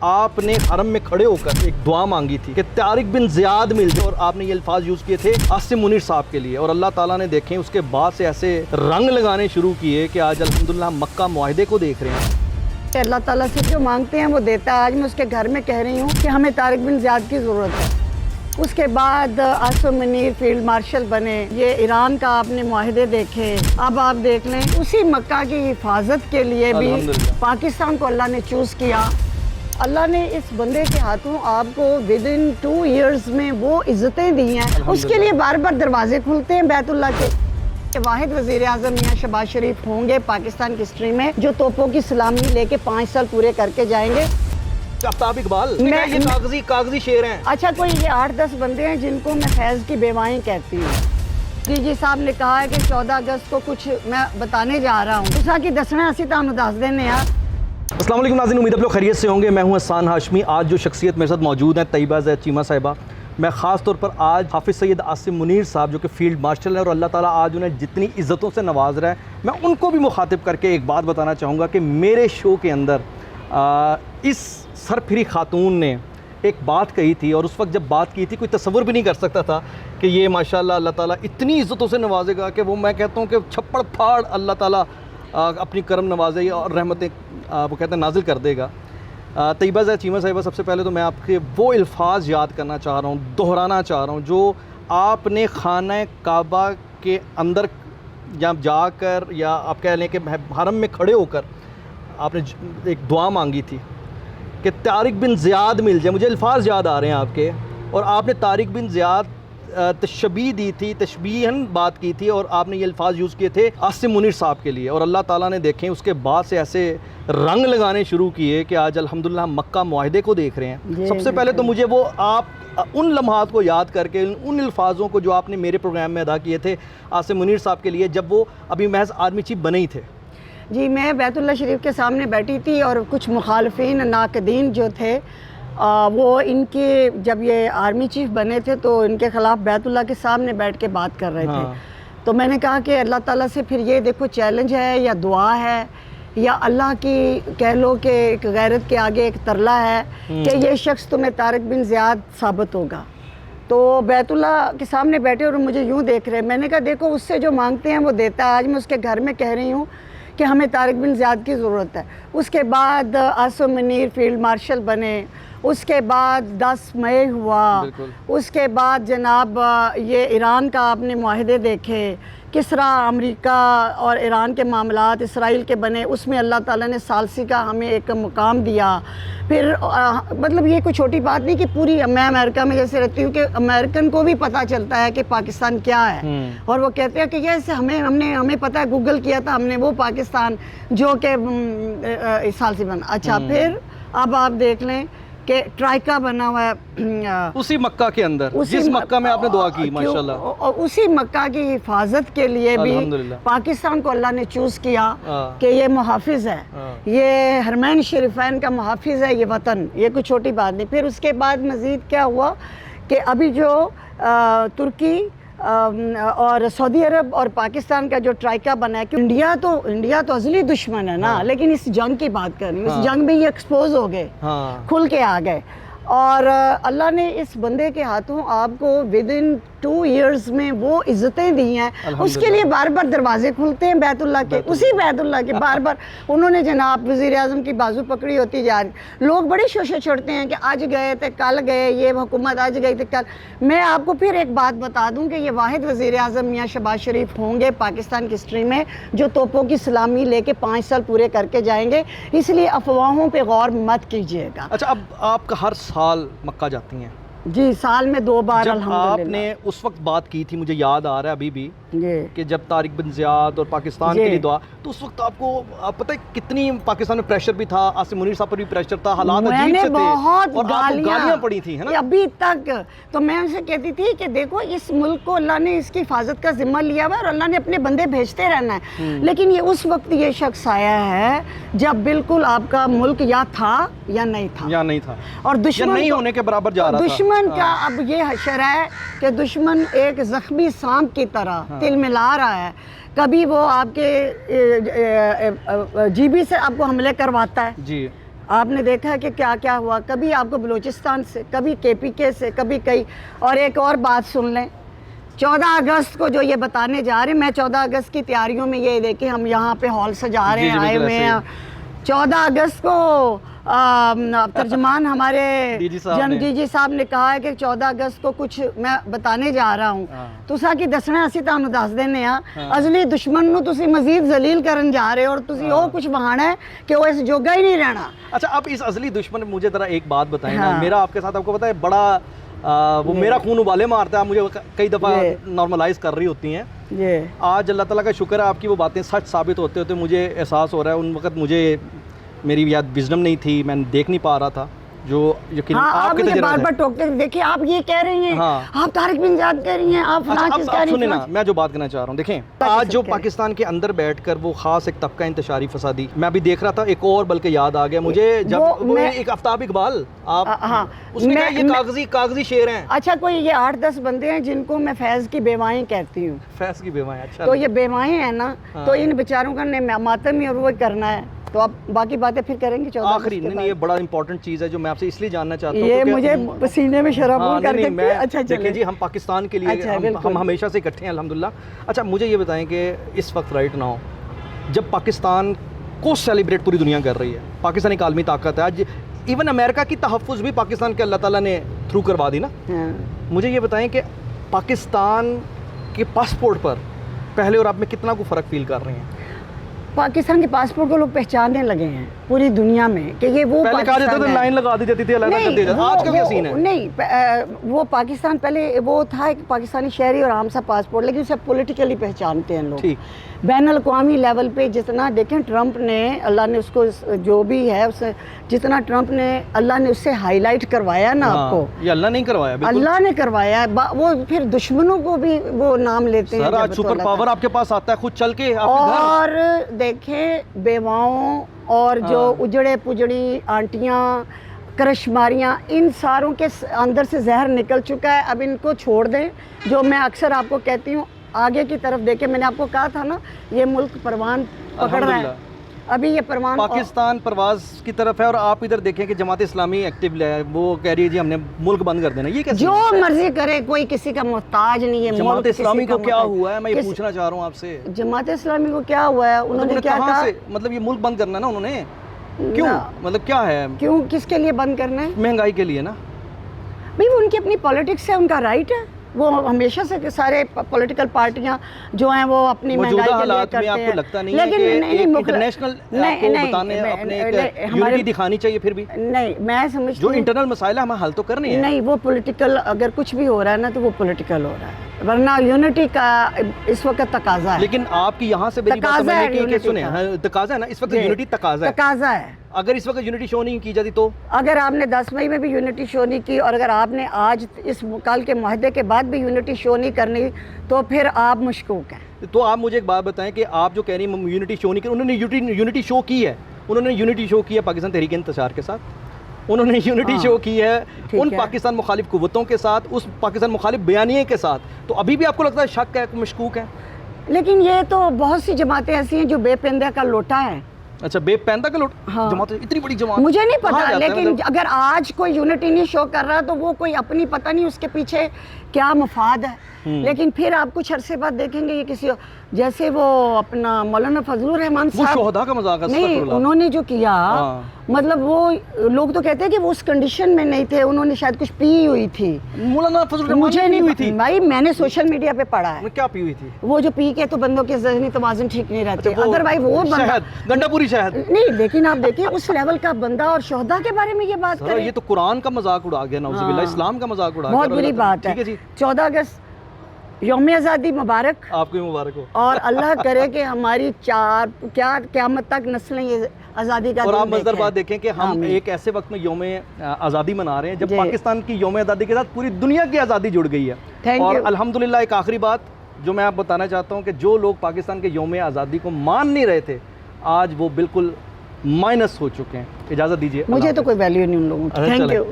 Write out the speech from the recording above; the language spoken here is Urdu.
آپ نے حرم میں کھڑے ہو کر ایک دعا مانگی تھی کہ طارق بن زیاد مل جائے، اور آپ نے یہ الفاظ یوز کیے تھے عاصم منیر صاحب کے لیے، اور اللہ تعالیٰ نے دیکھیں اس کے بعد سے ایسے رنگ لگانے شروع کیے کہ آج الحمدللہ ہم مکہ معاہدے کو دیکھ رہے ہیں۔ اللہ تعالیٰ سے جو مانگتے ہیں وہ دیتا ہے۔ آج میں اس کے گھر میں کہہ رہی ہوں کہ ہمیں طارق بن زیاد کی ضرورت ہے۔ اس کے بعد عاصم منیر فیلڈ مارشل بنے، یہ ایران کا آپ نے معاہدے دیکھے، اب آپ دیکھ لیں اسی مکہ کی حفاظت کے لیے بھی پاکستان کو اللہ نے چوز کیا۔ اللہ نے اس بندے کے ہاتھوں آپ کو ودن 2 ایئرز میں وہ عزتیں دی ہیں، اس کے لیے بار بار دروازے کھلتے ہیں بیت اللہ کے۔ واحد وزیر اعظم میاں شہباز شریف ہوں گے پاکستان کی ہسٹری میں جو توپوں کی سلامی لے کے 5 سال پورے کر کے جائیں گے۔ آفتاب اقبال یہ کاغذی شعر ہیں۔ اچھا، کوئی یہ 8-10 بندے ہیں جن کو میں فیض کی بیوائیں کہتی ہوں۔ جی صاحب نے کہا ہے کہ 14 اگست کو کچھ میں بتانے جا رہا ہوں، اس کی دسنا اسی طرح دس دینے ہیں۔ السلام علیکم ناظرین، امید آپ لوگ خیریت سے ہوں گے۔ میں ہوں حسان ہاشمی۔ آج جو شخصیت میرے ساتھ موجود ہیں طیبہ زید چیمہ صاحبہ، میں خاص طور پر آج حافظ سید عاصم منیر صاحب جو کہ فیلڈ مارشل ہیں، اور اللہ تعالیٰ آج انہیں جتنی عزتوں سے نواز رہا ہے، میں ان کو بھی مخاطب کر کے ایک بات بتانا چاہوں گا کہ میرے شو کے اندر اس سرپھری خاتون نے ایک بات کہی تھی، اور اس وقت جب بات کی تھی کوئی تصور بھی نہیں کر سکتا تھا کہ یہ ماشاءاللہ اللہ تعالیٰ اتنی عزتوں سے نوازے گا کہ وہ میں کہتا ہوں کہ چھپڑ پھاڑ اللہ تعالیٰ اپنی کرم نوازے اور رحمتیں وہ کہتے ہیں نازل کر دے گا۔ طیبہ زید چیمہ صاحبہ، سب سے پہلے تو میں آپ کے وہ الفاظ یاد کرنا چاہ رہا ہوں، دہرانا چاہ رہا ہوں جو آپ نے خانہ کعبہ کے اندر جا کر، یا آپ کہہ لیں کہ حرم میں کھڑے ہو کر آپ نے ایک دعا مانگی تھی کہ طارق بن زیاد مل جائے۔ مجھے الفاظ یاد آ رہے ہیں آپ کے، اور آپ نے طارق بن زیاد تشبیہ دی تھی، تشبیہاً بات کی تھی، اور آپ نے یہ الفاظ یوز کیے تھے عاصم منیر صاحب کے لیے، اور اللہ تعالیٰ نے دیکھیں اس کے بعد سے ایسے رنگ لگانے شروع کیے کہ آج الحمدللہ ہم مکہ معاہدے کو دیکھ رہے ہیں۔ سب سے پہلے تو مجھے وہ آپ ان لمحات کو یاد کر کے ان الفاظوں کو جو آپ نے میرے پروگرام میں ادا کیے تھے عاصم منیر صاحب کے لیے جب وہ ابھی محض آرمی چیف بنے ہی تھے۔ جی، میں بیت اللہ شریف کے سامنے بیٹھی تھی، اور کچھ مخالفین ناقدین جو تھے وہ ان کے جب یہ آرمی چیف بنے تھے تو ان کے خلاف بیت اللہ کے سامنے بیٹھ کے بات کر رہے تھے۔ تو میں نے کہا کہ اللہ تعالیٰ سے پھر یہ دیکھو چیلنج ہے یا دعا ہے یا اللہ کی کہہ لو کہ ایک غیرت کے آگے ایک ترلا ہے کہ یہ شخص تمہیں طارق بن زیاد ثابت ہوگا۔ تو بیت اللہ کے سامنے بیٹھے اور مجھے یوں دیکھ رہے، میں نے کہا دیکھو اس سے جو مانگتے ہیں وہ دیتا ہے۔ آج میں اس کے گھر میں کہہ رہی ہوں کہ ہمیں طارق بن زیاد کی ضرورت ہے۔ اس کے بعد عاصم منیر فیلڈ مارشل بنے، اس کے بعد 10 مئی ہوا، اس کے بعد جناب یہ ایران کا آپ نے معاہدے دیکھے، کس طرح امریکہ اور ایران کے معاملات اسرائیل کے بنے، اس میں اللہ تعالیٰ نے ثالثی کا ہمیں ایک مقام دیا۔ پھر مطلب یہ کوئی چھوٹی بات نہیں کہ پوری میں امریکہ میں جیسے رہتی ہوں کہ امریکن کو بھی پتہ چلتا ہے کہ پاکستان کیا ہے، اور وہ کہتے ہیں کہ جیسے ہمیں پتہ ہے، گوگل کیا تھا ہم نے وہ پاکستان جو کہ ثالثی بنا۔ اچھا، پھر اب آپ دیکھ لیں کہ ٹرائکا بنا ہوا ہے اسی مکہ کے اندر، جس مکہ میں آپ نے دعا کی ماشاءاللہ، اسی مکہ کی حفاظت کے لیے بھی پاکستان کو اللہ نے چوز کیا کہ یہ محافظ ہے، یہ حرمین شریفین کا محافظ ہے یہ وطن، یہ کوئی چھوٹی بات نہیں۔ پھر اس کے بعد مزید کیا ہوا کہ ابھی جو ترکی اور سعودی عرب اور پاکستان کا جو ٹرائکا بنا ہے کہ انڈیا تو ازلی دشمن ہے نا، لیکن اس جنگ کی بات کر رہی ہوں، اس جنگ میں یہ ایکسپوز ہو گئے، کھل کے آ گئے، اور اللہ نے اس بندے کے ہاتھوں آپ کو ودن 2 ایئرز میں وہ عزتیں دی ہیں، اس کے لیے بار بار دروازے کھلتے ہیں بیت اللہ کے، اسی بیت اللہ کے بار بار انہوں نے جناب وزیر اعظم کی بازو پکڑی ہوتی جا رہی۔ لوگ بڑے شوشے چھوڑتے ہیں کہ آج گئے تھے کل گئے، یہ حکومت آج گئی تھی کل۔ میں آپ کو پھر ایک بات بتا دوں کہ یہ واحد وزیر اعظم میاں شہباز شریف ہوں گے پاکستان کی ہسٹری میں جو توپوں کی سلامی لے کے 5 سال پورے کر کے جائیں گے، اس لیے افواہوں پہ غور مت کیجیے گا۔ اچھا، اب آپ کا ہر سال مکہ جاتی ہیں؟ جی، سال میں 2 بار الحمدللہ۔ آپ نے اس وقت بات کی تھی، مجھے یاد آ رہا ہے ابھی بھی، کہ جب طارق بن زیاد اور پاکستان کے لیے دعا، تو اس وقت آپ کو پتہ ہے کتنی پاکستان میں پریشر بھی تھا، عاصم منیر صاحب پر بھی پریشر تھا، حالات عجیب سے تھے، اور آپ کو گالیاں پڑی تھیں، ہے نا؟ ابھی تک تو میں ان سے کہتی تھی کہ دیکھو اس ملک کو اللہ نے اس کی حفاظت کا ذمہ لیا ہوا ہے، اور اللہ نے اپنے بندے بھیجتے رہنا ہے، لیکن یہ اس وقت یہ شخص آیا ہے جب بالکل آپ کا ملک یا تھا یا نہیں تھا، اور دشمن نہیں ہونے کے برابر جا رہا تھا۔ دشمن کا اب یہ حشر ہے کہ دشمن ایک زخمی سانپ کی طرح تل ملا رہا ہے، کبھی وہ آپ کے جی بی سے آپ کو حملے کرواتا ہے، جی آپ نے دیکھا کہ کیا کیا ہوا، کبھی آپ کو بلوچستان سے، کبھی KPK سے، کبھی کئی. اور ایک اور بات سن لیں، 14 اگست کو جو یہ بتانے جا رہے ہیں، میں 14 اگست کی تیاریوں میں یہ دیکھیں ہم یہاں پہ ہال سجا رہے ہیں، آئے ہوئے ہیں. 14 اگست کو ترجمان ہمارے جی جی صاحب نے کہا ہے کہ 14 اگست کو کچھ میں بتانے جا رہا ہوں. تسا کی دسنا اسی تانوں دس دینے ہاں. ازلی دشمن نو تسی مزید ذلیل کرن جا رہے ہو اور تسی وہ کچھ بہانا ہے کہ وہ اس جوگا ہی نہیں رہنا. اچھا اب اس ازلی دشمن مجھے ذرا ایک بات بتائیں نا. میرا آپ کے ساتھ آپ کو پتا ہے بڑا وہ میرا خون ابالے مارتا ہے. آپ مجھے کئی دفعہ نارملائز کر رہی ہوتی ہیں. آج اللہ تعالیٰ کا شکر ہے آپ کی وہ باتیں سچ ثابت ہوتے ہوتے مجھے احساس ہو رہا ہے. ان وقت مجھے میری یاد وزڈم نہیں تھی، میں دیکھ نہیں پا رہا تھا جو یقیناً آپ کے تجربے بار بار ٹوکتے ہیں. دیکھیں آپ یہ کہہ رہی ہیں، آپ طارق بن زیاد کہہ رہی ہیں، آپ فلاں چیز کہہ رہی ہیں. سنیں نا میں جو بات کرنا چاہ رہا ہوں، دیکھیں آج جو پاکستان کے اندر بیٹھ کر وہ خاص ایک طبقہ انتشاری فسادی، میں ابھی دیکھ رہا تھا ایک اور بلکہ یاد آ گیا مجھے جب وہ ایک آفتاب اقبال آپ اس نے کہا یہ کاغذی شعر ہیں. اچھا کوئی یہ 8-10 بندے ہیں جن کو میں فیض کی بیوائیں کہتی ہوں. فیض کی بیوائیں؟ اچھا تو یہ بیوائیں ہیں نا، تو ان بیچاروں کا ماتم ہی اور وہ کرنا ہے. تو آپ باقی باتیں پھر کریں گے 14 آخری. نہیں یہ بڑا امپورٹنٹ چیز ہے جو میں آپ سے اس لیے جاننا چاہتا ہوں. یہ مجھے پسینے میں شرابور کر کے. اچھا دیکھیں جی ہم پاکستان کے لیے ہم ہمیشہ سے اکٹھے ہیں الحمدللہ. اچھا مجھے یہ بتائیں کہ اس وقت رائٹ ناؤ جب پاکستان کو سیلیبریٹ پوری دنیا کر رہی ہے، پاکستان ایک عالمی طاقت ہے. آج ایون امریکہ کی تحفظ بھی پاکستان کے اللہ تعالیٰ نے تھرو کروا دی نا. مجھے یہ بتائیں کہ پاکستان کے پاسپورٹ پر پہلے اور اب میں کتنا کو فرق فیل کر رہے ہیں؟ پاکستان کے پاسپورٹ کو لوگ پہچاننے لگے ہیں پوری دنیا میں کہ یہ وہ پہلے کہا جاتا تھا لائن لگا دی جاتی تھی علیحدہ کر دیا جاتا. آج کا کیا سین ہے؟ نہیں وہ پاکستان پہلے وہ تھا ایک پاکستانی شہری اور عام سا پاسپورٹ، لیکن اسے پولیٹیکلی پہچانتے ہیں لوگ. بین الاقوامی لیول پہ جتنا دیکھیں ٹرمپ نے، اللہ نے اس کو جو بھی ہے اسے جتنا ٹرمپ نے اللہ نے اس سے ہائی لائٹ کروایا نا آپ کو. یہ اللہ نہیں کروایا، اللہ نے کروایا. وہ پھر دشمنوں کو بھی وہ نام لیتے ہیں. سر آج سپر پاور آپ کے پاس آتا ہے خود چل کے. اور دیکھیں بیواؤں اور جو اجڑے پجڑی آنٹیاں کرشماریاں، ان ساروں کے اندر سے زہر نکل چکا ہے. اب ان کو چھوڑ دیں. جو میں اکثر آپ کو کہتی ہوں آگے کی طرف دیکھیں. میں نے آپ کو کہا تھا نا یہ ملک پروان پکڑ رہا ہے. ابھی یہ پروان پاکستان پرواز کی طرف ہے اور آپ ادھر دیکھیں کہ جماعت اسلامی ایکٹیو ہے، وہ کہہ رہی ہے جی ہم نے ملک بند کر دینا. یہ کیسے؟ جو مرضی کرے، کوئی کسی کا محتاج نہیں ہے. جماعت اسلامی کو کیا ہوا ہے میں یہ پوچھنا چاہ رہا ہوں آپ سے. جماعت اسلامی کو کیا ہوا ہے؟ انہوں نے کیا کہا؟ مطلب یہ ملک بند کرنا نا انہوں نے کیوں؟ مطلب کیا ہے؟ کیوں کس کے لیے بند کرنا ہے؟ مہنگائی کے لیے نا. بھائی وہ ان کی اپنی پالیٹکس ہے، ان کا رائٹ ہے. وہ ہمیشہ سے سارے پولیٹیکل پارٹیاں جو ہیں وہ اپنی مہنگائی کے لیے کرتے ہیں. آپ کو لگتا نہیں ہے کہ انٹرنیشنل آپ کو بتانے اپنے یونٹی دکھانی چاہیے پھر بھی؟ نہیں میں سمجھتی جو انٹرنل مسائل ہمیں حل تو کرنے ہیں. نہیں وہ پولیٹیکل اگر کچھ بھی ہو رہا ہے نا تو وہ پولیٹیکل ہو رہا ہے، ورنہ یونٹی کا اس وقت تقاضا ہے. لیکن آپ کی یہاں سے میری بات سمجھنے کی سنیں، تقاضا ہے نا اس وقت یونٹی تقاضا ہے. اگر اس وقت یونٹی شو نہیں کی جاتی تو اگر آپ نے 10 مئی میں بھی یونٹی شو نہیں کی اور اگر آپ نے آج اس کل کے معاہدے کے بعد بھی یونٹی شو نہیں کرنی تو پھر آپ مشکوک ہیں. تو آپ مجھے ایک بات بتائیں کہ آپ جو کہہ رہی ہیں یونٹی شو نہیں کی، انہوں نے یونٹی شو کی ہے. انہوں نے یونٹی شو کی ہے پاکستان تحریک انتشار کے ساتھ، انہوں نے یونٹی شو کی ہے ان پاکستان مخالف قوتوں کے ساتھ، اس پاکستان مخالف بیانیے کے ساتھ. تو ابھی بھی آپ کو لگتا ہے شک ہے، مشکوک ہے؟ لیکن یہ تو بہت سی جماعتیں ایسی ہیں جو بے پندہ کا لوٹا ہے. اچھا بے پیندا کا لوٹ جماعت، اتنی بڑی جماعت مجھے نہیں پتا. لیکن اگر آج کوئی یونٹی نہیں شو کر رہا تو وہ کوئی اپنی پتہ نہیں اس کے پیچھے کیا مفاد ہے. لیکن پھر آپ کچھ عرصے بعد دیکھیں گے یہ کسی جیسے وہ اپنا مولانا فضل الرحمان صاحب، وہ شہداء کا مذاق ہے. نہیں انہوں نے جو کیا مطلب وہ لوگ تو کہتے ہیں کہ وہ اس کنڈیشن میں نہیں تھے، انہوں نے شاید کچھ پی ہوئی تھی. مولانا فضل الرحمان مجھے نہیں ہوئی تھی بھائی، میں نے سوشل میڈیا پہ پڑھا ہے. کیا پی ہوئی تھی؟ وہ جو پی کے تو بندوں کے ذہنی توازن ٹھیک نہیں رہتے. اگر بھائی وہ گنڈا پوری شہد نہیں، لیکن آپ دیکھیں اس لیول کا بندہ اور شہداء کے بارے میں یہ بات کریں، یہ تو قرآن کا مذاق اڑا گیا، نعوذ باللہ اسلام کا مذاق اڑا گیا. بہت بری بات ہے. 14 اگست یوم آزادی مبارک. آپ کو مبارک ہو. اور اللہ کرے کہ ہماری قیامت تک نسلیں یہ آزادی کا. اور آپ مزدار بات دیکھیں کہ ہم ایک ایسے وقت میں یوم آزادی منا رہے ہیں جب پاکستان کی یوم آزادی کے ساتھ پوری دنیا کی آزادی جڑ گئی ہے. اور الحمدللہ ایک آخری بات جو میں آپ بتانا چاہتا ہوں کہ جو لوگ پاکستان کے یوم آزادی کو مان نہیں رہے تھے آج وہ بالکل مائنس ہو چکے ہیں. اجازت دیجیے. مجھے تو کوئی ویلیو نہیں ان لوگوں کی. Thank you.